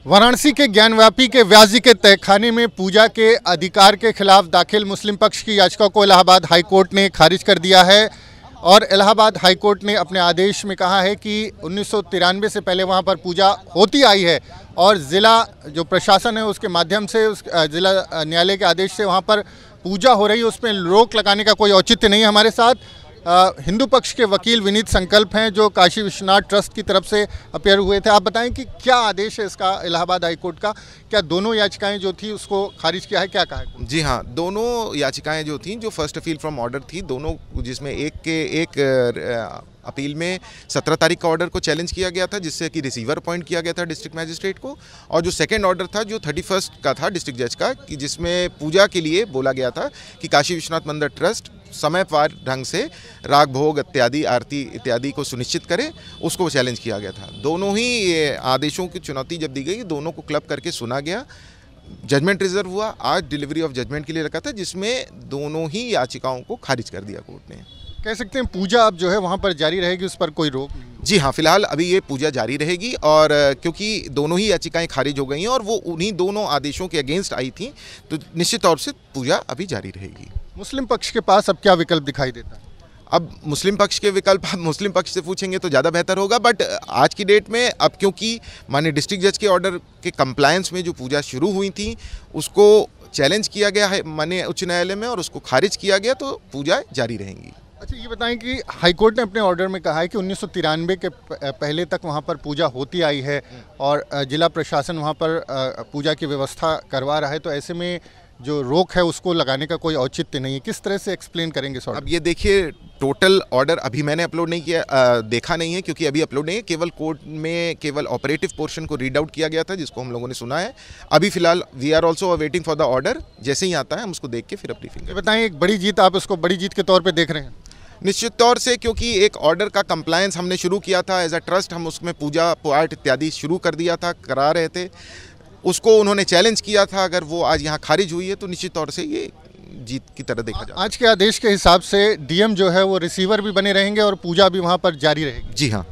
वाराणसी के ज्ञानव्यापी के व्यास जी के तहखाने में पूजा के अधिकार के खिलाफ दाखिल मुस्लिम पक्ष की याचिका को इलाहाबाद हाईकोर्ट ने खारिज कर दिया है और इलाहाबाद हाईकोर्ट ने अपने आदेश में कहा है कि 1993 से पहले वहां पर पूजा होती आई है और ज़िला जो प्रशासन है उसके माध्यम से उस ज़िला न्यायालय के आदेश से वहां पर पूजा हो रही है, उसमें रोक लगाने का कोई औचित्य नहीं है। हमारे साथ हिंदू पक्ष के वकील विनीत संकल्प हैं जो काशी विश्वनाथ ट्रस्ट की तरफ से अपेयर हुए थे। आप बताएं कि क्या आदेश है इसका इलाहाबाद हाईकोर्ट का, क्या दोनों याचिकाएं जो थी उसको खारिज किया है, क्या कहा है? जी हाँ, दोनों याचिकाएं जो थी, जो फर्स्ट अपील फ्रॉम ऑर्डर थी, दोनों जिसमें एक अपील में 17 तारीख का ऑर्डर को चैलेंज किया गया था जिससे कि रिसीवर अपॉइंट किया गया था डिस्ट्रिक्ट मैजिस्ट्रेट को, और जो सेकंड ऑर्डर था जो 31 का था डिस्ट्रिक्ट जज का, कि जिसमें पूजा के लिए बोला गया था कि काशी विश्वनाथ मंदिर ट्रस्ट समय पार ढंग से राग भोग इत्यादि आरती इत्यादि को सुनिश्चित करे, उसको चैलेंज किया गया था। दोनों ही आदेशों की चुनौती जब दी गई, दोनों को क्लब करके सुना गया, जजमेंट रिजर्व हुआ, आज डिलीवरी ऑफ जजमेंट के लिए रखा था, जिसमें दोनों ही याचिकाओं को खारिज कर दिया कोर्ट ने। कह सकते हैं पूजा अब जो है वहाँ पर जारी रहेगी, उस पर कोई रोक नहीं? जी हाँ, फिलहाल अभी ये पूजा जारी रहेगी और क्योंकि दोनों ही याचिकाएं खारिज हो गई हैं और वो उन्हीं दोनों आदेशों के अगेंस्ट आई थी, तो निश्चित तौर से पूजा अभी जारी रहेगी। मुस्लिम पक्ष के पास अब क्या विकल्प दिखाई देता है? अब मुस्लिम पक्ष के विकल्प आप मुस्लिम पक्ष से पूछेंगे तो ज़्यादा बेहतर होगा, बट आज की डेट में अब क्योंकि माननीय डिस्ट्रिक्ट जज के ऑर्डर के कंप्लायंस में जो पूजा शुरू हुई थी उसको चैलेंज किया गया है माननीय उच्च न्यायालय में और उसको खारिज किया गया, तो पूजा जारी रहेंगी। अच्छा, ये बताएं कि हाईकोर्ट ने अपने ऑर्डर में कहा है कि 1993 के पहले तक वहाँ पर पूजा होती आई है और जिला प्रशासन वहाँ पर पूजा की व्यवस्था करवा रहा है, तो ऐसे में जो रोक है उसको लगाने का कोई औचित्य नहीं है। किस तरह से एक्सप्लेन करेंगे सर? अब ये देखिए, टोटल ऑर्डर अभी मैंने अपलोड नहीं किया, देखा नहीं है क्योंकि अभी अपलोड नहीं है, केवल कोर्ट में केवल ऑपरेटिव पोर्शन को रीड आउट किया गया था जिसको हम लोगों ने सुना है। अभी फिलहाल we are also waiting for the order, जैसे ही आता है हम उसको देख के फिर ब्रीफिंग। बताएं, एक बड़ी जीत, आप इसको बड़ी जीत के तौर पर देख रहे हैं? निश्चित तौर से, क्योंकि एक ऑर्डर का कंप्लायंस हमने शुरू किया था एज अ ट्रस्ट, हम उसमें पूजा पाठ इत्यादि शुरू कर दिया था, करा रहे थे, उसको उन्होंने चैलेंज किया था। अगर वो आज यहाँ खारिज हुई है तो निश्चित तौर से ये जीत की तरह देखा जाता है। आज के आदेश के हिसाब से डीएम जो है वो रिसीवर भी बने रहेंगे और पूजा भी वहाँ पर जारी रहेगी? जी हाँ,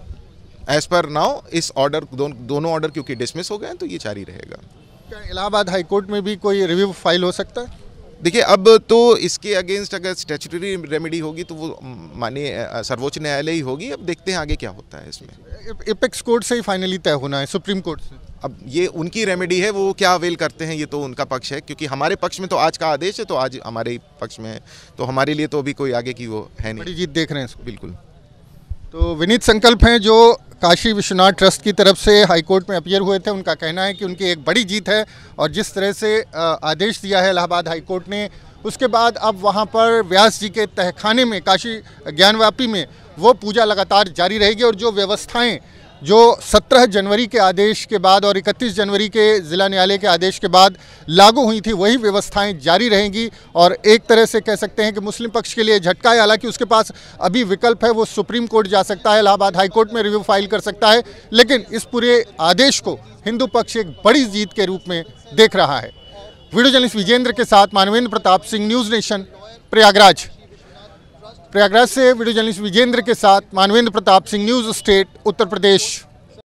एज पर नाउ इस ऑर्डर दोनों ऑर्डर क्योंकि डिसमिस हो गए हैं तो ये जारी रहेगा। क्या इलाहाबाद हाईकोर्ट में भी कोई रिव्यू फाइल हो सकता है? देखिए, अब तो इसके अगेंस्ट अगर स्टैट्यूटरी रेमेडी होगी तो वो माननीय सर्वोच्च न्यायालय ही होगी। अब देखते हैं आगे क्या होता है इसमें। एपेक्स कोर्ट से ही फाइनली तय होना है, सुप्रीम कोर्ट से? अब ये उनकी रेमेडी है, वो क्या अवेल करते हैं ये तो उनका पक्ष है, क्योंकि हमारे पक्ष में तो आज का आदेश है तो आज हमारे ही पक्ष में है, तो हमारे लिए तो अभी कोई आगे की वो है नहीं। बड़ी जीत देख रहे हैं इसको? बिल्कुल। तो विनीत संकल्प हैं जो काशी विश्वनाथ ट्रस्ट की तरफ से हाईकोर्ट में अपीयर हुए थे, उनका कहना है कि उनकी एक बड़ी जीत है और जिस तरह से आदेश दिया है इलाहाबाद हाईकोर्ट ने, उसके बाद अब वहाँ पर व्यास जी के तहखाने में काशी ज्ञानव्यापी में वो पूजा लगातार जारी रहेगी और जो व्यवस्थाएं जो 17 जनवरी के आदेश के बाद और 31 जनवरी के ज़िला न्यायालय के आदेश के बाद लागू हुई थी, वही व्यवस्थाएं जारी रहेंगी। और एक तरह से कह सकते हैं कि मुस्लिम पक्ष के लिए झटका है, हालांकि उसके पास अभी विकल्प है, वो सुप्रीम कोर्ट जा सकता है, इलाहाबाद हाईकोर्ट में रिव्यू फाइल कर सकता है, लेकिन इस पूरे आदेश को हिंदू पक्ष एक बड़ी जीत के रूप में देख रहा है। वीडियो जर्नलिस्ट विजेंद्र के साथ मानवेंद्र प्रताप सिंह, न्यूज़ नेशन, प्रयागराज। प्रयागराज से वीडियो जर्नलिस्ट विजेंद्र के साथ मानवेंद्र प्रताप सिंह, न्यूज़ स्टेट, उत्तर प्रदेश।